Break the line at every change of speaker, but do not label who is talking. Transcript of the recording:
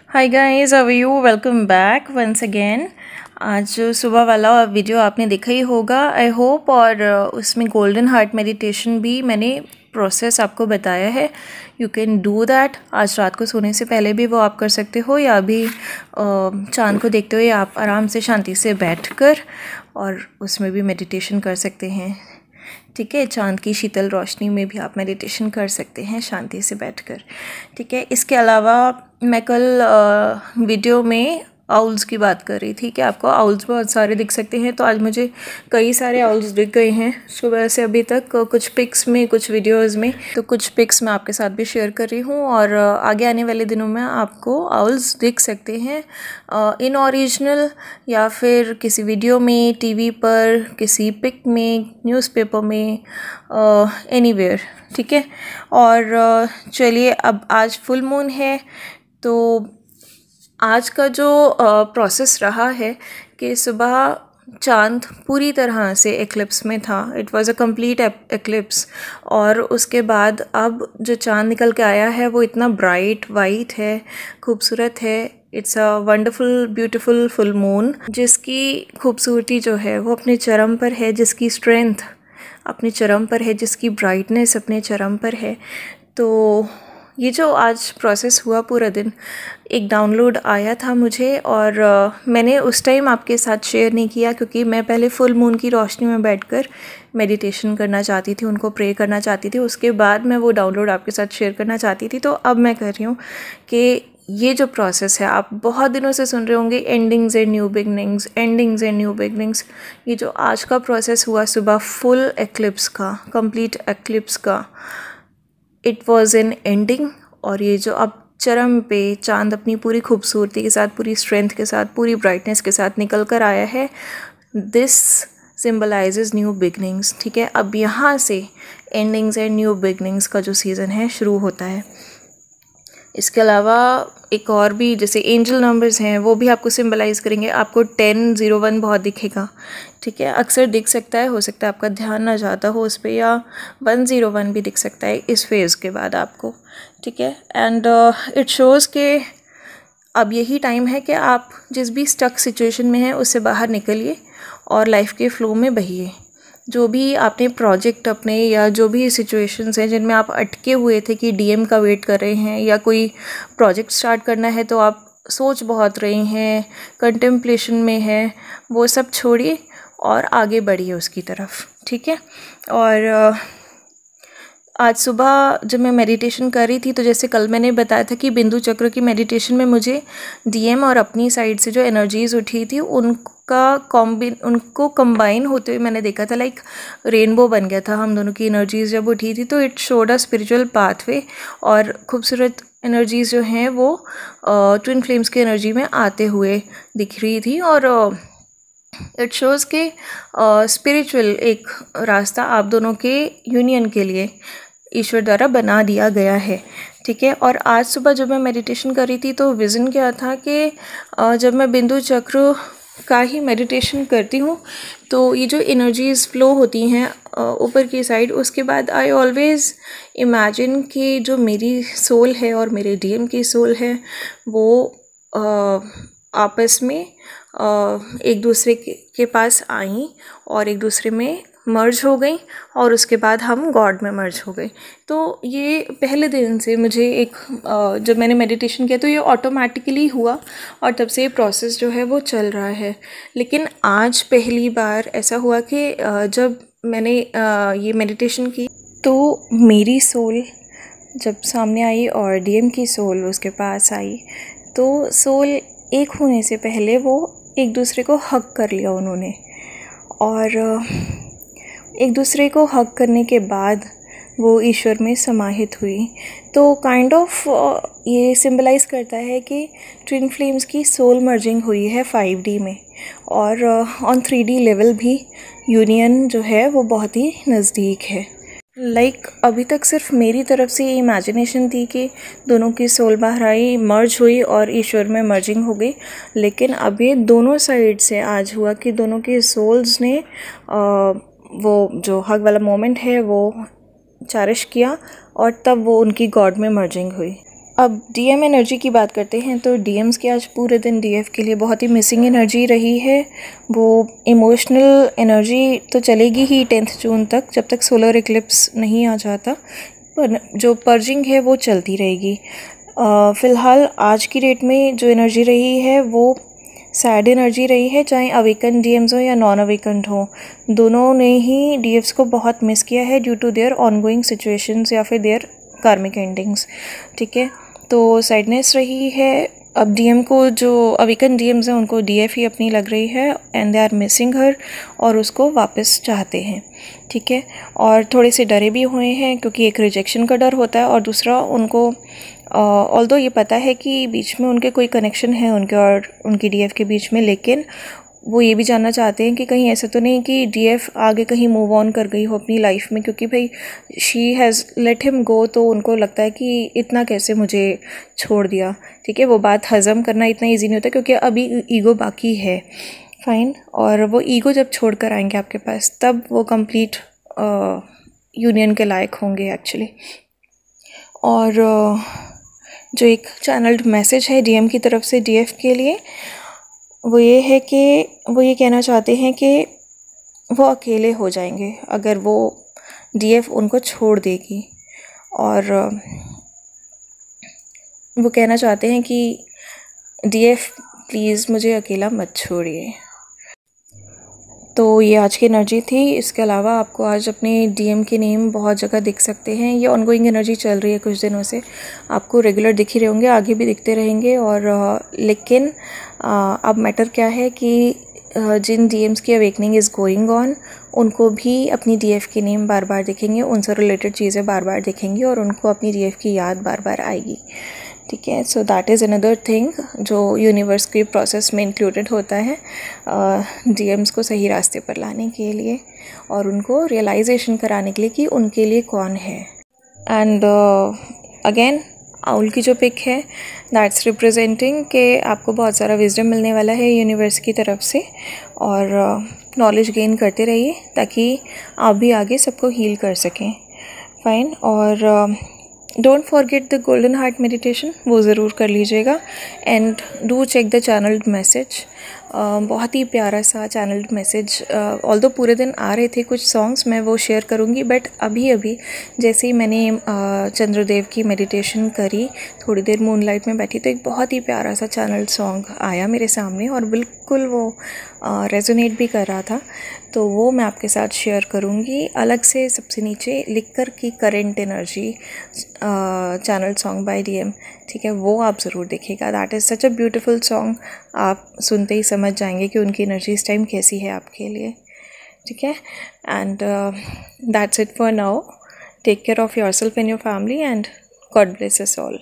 Hi guys, how are you? Welcome back once again. आज जो सुबह वाला वीडियो आपने देखा ही होगा आई होप, और उसमें गोल्डन हार्ट मेडिटेशन भी मैंने प्रोसेस आपको बताया है। You can do that. आज रात को सोने से पहले भी वो आप कर सकते हो, या अभी चांद को देखते हुए आप आराम से शांति से बैठकर और उसमें भी मेडिटेशन कर सकते हैं। ठीक है, चांद की शीतल रोशनी में भी आप मेडिटेशन कर सकते हैं शांति से बैठकर। ठीक है, इसके अलावा मैं कल वीडियो में आउल्स की बात कर रही थी कि आपको आउल्स बहुत सारे दिख सकते हैं। तो आज मुझे कई सारे आउल्स दिख गए हैं सुबह से अभी तक, कुछ पिक्स में, कुछ वीडियोस में। तो कुछ पिक्स मैं आपके साथ भी शेयर कर रही हूँ, और आगे आने वाले दिनों में आपको आउल्स दिख सकते हैं इन ओरिजिनल, या फिर किसी वीडियो में, टीवी पर, किसी पिक में, न्यूज़पेपर में, एनीवेयर। ठीक है, और चलिए, अब आज फुल मून है। तो आज का जो प्रोसेस रहा है कि सुबह चांद पूरी तरह से एक्लिप्स में था। It was a complete eclipse. और उसके बाद अब जो चांद निकल के आया है वो इतना ब्राइट वाइट है, खूबसूरत है। It's a wonderful beautiful full moon, जिसकी खूबसूरती जो है वो अपने चरम पर है, जिसकी स्ट्रेंथ अपने चरम पर है, जिसकी ब्राइटनेस अपने चरम पर है। तो ये जो आज प्रोसेस हुआ पूरा दिन, एक डाउनलोड आया था मुझे, और मैंने उस टाइम आपके साथ शेयर नहीं किया क्योंकि मैं पहले फुल मून की रोशनी में बैठकर मेडिटेशन करना चाहती थी, उनको प्रे करना चाहती थी। उसके बाद मैं वो डाउनलोड आपके साथ शेयर करना चाहती थी। तो अब मैं कर रही हूँ कि ये जो प्रोसेस है, आप बहुत दिनों से सुन रहे होंगे, endings and new beginnings, endings and new beginnings. ये जो आज का प्रोसेस हुआ सुबह फुल एक्लिप्स का, कंप्लीट एक्लिप्स का, इट वॉज एन एंडिंग। और ये जो अब चरम पे चांद अपनी पूरी खूबसूरती के साथ, पूरी स्ट्रेंथ के साथ, पूरी ब्राइटनेस के साथ निकल कर आया है, दिस सिम्बलाइजेज न्यू बिगनिंग्स। ठीक है, अब यहाँ से एंडिंग्स एंड न्यू बिगनिंग्स का जो सीज़न है शुरू होता है। इसके अलावा एक और भी, जैसे एंजल नंबर्स हैं, वो भी आपको सिंबलाइज़ करेंगे। आपको 1001 बहुत दिखेगा। ठीक है, अक्सर दिख सकता है, हो सकता है आपका ध्यान ना जाता हो उस पर, या 101 भी दिख सकता है इस फेज़ के बाद आपको। ठीक है, एंड इट शोज़ के अब यही टाइम है कि आप जिस भी स्टक सिचुएशन में हैं उससे बाहर निकलिए और लाइफ के फ़्लो में बहिए। जो भी आपने प्रोजेक्ट अपने, या जो भी सिचुएशंस हैं जिनमें आप अटके हुए थे कि डीएम का वेट कर रहे हैं, या कोई प्रोजेक्ट स्टार्ट करना है तो आप सोच बहुत रहे हैं, कंटेम्पलेशन में है, वो सब छोड़िए और आगे बढ़िए उसकी तरफ। ठीक है, और आज सुबह जब मैं मेडिटेशन कर रही थी, तो जैसे कल मैंने बताया था कि बिंदु चक्र की मेडिटेशन में मुझे डीएम और अपनी साइड से जो एनर्जीज़ उठी थी उनको कंबाइन होते हुए मैंने देखा था। लाइक रेनबो बन गया था हम दोनों की एनर्जीज़ जब उठी थी। तो it showed a spiritual pathway, और खूबसूरत एनर्जीज़ जो हैं वो ट्विन फ्लेम्स की एनर्जी में आते हुए दिख रही थी। और इट शोज़ के स्पिरिचुअल एक रास्ता आप दोनों के यूनियन के लिए ईश्वर द्वारा बना दिया गया है। ठीक है, और आज सुबह जब मैं मेडिटेशन कर रही थी तो विज़न क्या था कि जब मैं बिंदु चक्र का ही मेडिटेशन करती हूँ तो ये जो एनर्जीज़ फ्लो होती हैं ऊपर की साइड, उसके बाद आई ऑलवेज़ इमेजिन कि जो मेरी सोल है और मेरे डीएम की सोल है वो आपस में एक दूसरे के पास आई और एक दूसरे में मर्ज हो गई, और उसके बाद हम गॉड में मर्ज हो गए। तो ये पहले दिन से मुझे एक जब मैंने मेडिटेशन किया तो ये ऑटोमेटिकली हुआ, और तब से ये प्रोसेस जो है वो चल रहा है। लेकिन आज पहली बार ऐसा हुआ कि जब मैंने ये मेडिटेशन की तो मेरी सोल जब सामने आई और डीएम की सोल उसके पास आई, तो सोल एक होने से पहले वो एक दूसरे को हग कर लिया उन्होंने, और एक दूसरे को हग करने के बाद वो ईश्वर में समाहित हुई। तो काइंड ऑफ ये सिंबलाइज़ करता है कि ट्विन फ्लेम्स की सोल मर्जिंग हुई है 5D में, और ऑन 3D लेवल भी यूनियन जो है वो बहुत ही नज़दीक है। लाइक अभी तक सिर्फ मेरी तरफ से ये इमेजिनेशन थी कि दोनों की सोल बाहर आई, मर्ज हुई और ईश्वर में मर्जिंग हो गई। लेकिन अब ये दोनों साइड से आज हुआ कि दोनों की सोल्स ने वो जो हग वाला मोमेंट है वो चेरिश किया, और तब वो उनकी गॉड में मर्जिंग हुई। अब डीएम एनर्जी की बात करते हैं तो डीएम्स की आज पूरे दिन डीएफ के लिए बहुत ही मिसिंग एनर्जी रही है। वो इमोशनल एनर्जी तो चलेगी ही 10 जून तक, जब तक सोलर इक्लिप्स नहीं आ जाता, पर जो पर्जिंग है वो चलती रहेगी। फ़िलहाल आज की डेट में जो एनर्जी रही है वो सैड एनर्जी रही है, चाहे अवेकन डीएम्स हो या नॉन अवेकन्ड हो, दोनों ने ही डीएफ्स को बहुत मिस किया है due to their ongoing situations या फिर देयर कार्मिक एंडिंग्स। ठीक है, तो सैडनेस रही है। अब डीएम को, जो अवेकन डीएम्स हैं उनको डीएफ ही अपनी लग रही है and they are missing her, और उसको वापस चाहते हैं। ठीक है, और थोड़े से डरे भी हुए हैं क्योंकि एक रिजेक्शन का डर होता है और दूसरा उनको ऑल्दो ये पता है कि बीच में उनके कोई कनेक्शन है उनके और उनकी डीएफ के बीच में, लेकिन वो ये भी जानना चाहते हैं कि कहीं ऐसा तो नहीं कि डीएफ आगे कहीं मूव ऑन कर गई हो अपनी लाइफ में, क्योंकि भाई she has let him go, तो उनको लगता है कि इतना कैसे मुझे छोड़ दिया। ठीक है, वो बात हज़म करना इतना ईजी नहीं होता क्योंकि अभी ईगो बाकी है। फाइन, और वो ईगो जब छोड़ कर आएंगे आपके पास तब वो कंप्लीट यूनियन के लायक होंगे एक्चुअली। और जो एक चैनल्ड मैसेज है डीएम की तरफ से डीएफ के लिए वो ये है कि वो ये कहना चाहते हैं कि वो अकेले हो जाएंगे अगर वो डीएफ उनको छोड़ देगी, और वो कहना चाहते हैं कि डीएफ प्लीज़ मुझे अकेला मत छोड़िए। तो ये आज की एनर्जी थी। इसके अलावा आपको आज अपने डीएम के नेम बहुत जगह दिख सकते हैं। ये ऑनगोइंग एनर्जी चल रही है कुछ दिनों से, आपको रेगुलर दिख ही रहे होंगे, आगे भी दिखते रहेंगे। और लेकिन अब मैटर क्या है कि जिन डीएम्स की अवेकनिंग इज़ गोइंग ऑन उनको भी अपनी डीएफ के नेम बार बार दिखेंगे, उनसे रिलेटेड चीज़ें बार बार दिखेंगी और उनको अपनी डीएफ की याद बार बार आएगी। ठीक है, so that is another thing जो यूनिवर्स के प्रोसेस में इंक्लूडेड होता है डीएम्स को सही रास्ते पर लाने के लिए और उनको रियलाइजेशन कराने के लिए कि उनके लिए कौन है। एंड अगेन आउल की जो पिक है दैट्स रिप्रेजेंटिंग कि आपको बहुत सारा विजडम मिलने वाला है यूनिवर्स की तरफ से, और नॉलेज गेन करते रहिए ताकि आप भी आगे सबको हील कर सकें। फाइन, और don't forget the golden heart meditation, वो ज़रूर कर लीजिएगा। And do check the channelled message, बहुत ही प्यारा सा चैनल्ड मैसेज। ऑल्दो पूरे दिन आ रहे थे कुछ सॉन्ग्स, मैं वो शेयर करूँगी, बट अभी अभी जैसे ही मैंने चंद्रदेव की मेडिटेशन करी, थोड़ी देर मूनलाइट में बैठी, तो एक बहुत ही प्यारा सा चैनल्ड सॉन्ग आया मेरे सामने और बिल्कुल वो रेजोनेट भी कर रहा था, तो वो मैं आपके साथ शेयर करूँगी अलग से सबसे नीचे लिख कर कि current energy channel song by DM. ठीक है, वो आप ज़रूर देखिएगा। That is such a beautiful song, आप सुनते ही समझ जाएंगे कि उनकी एनर्जी इस टाइम कैसी है आपके लिए। ठीक है, and that's it for now. Take care of yourself and your family and God bless us all.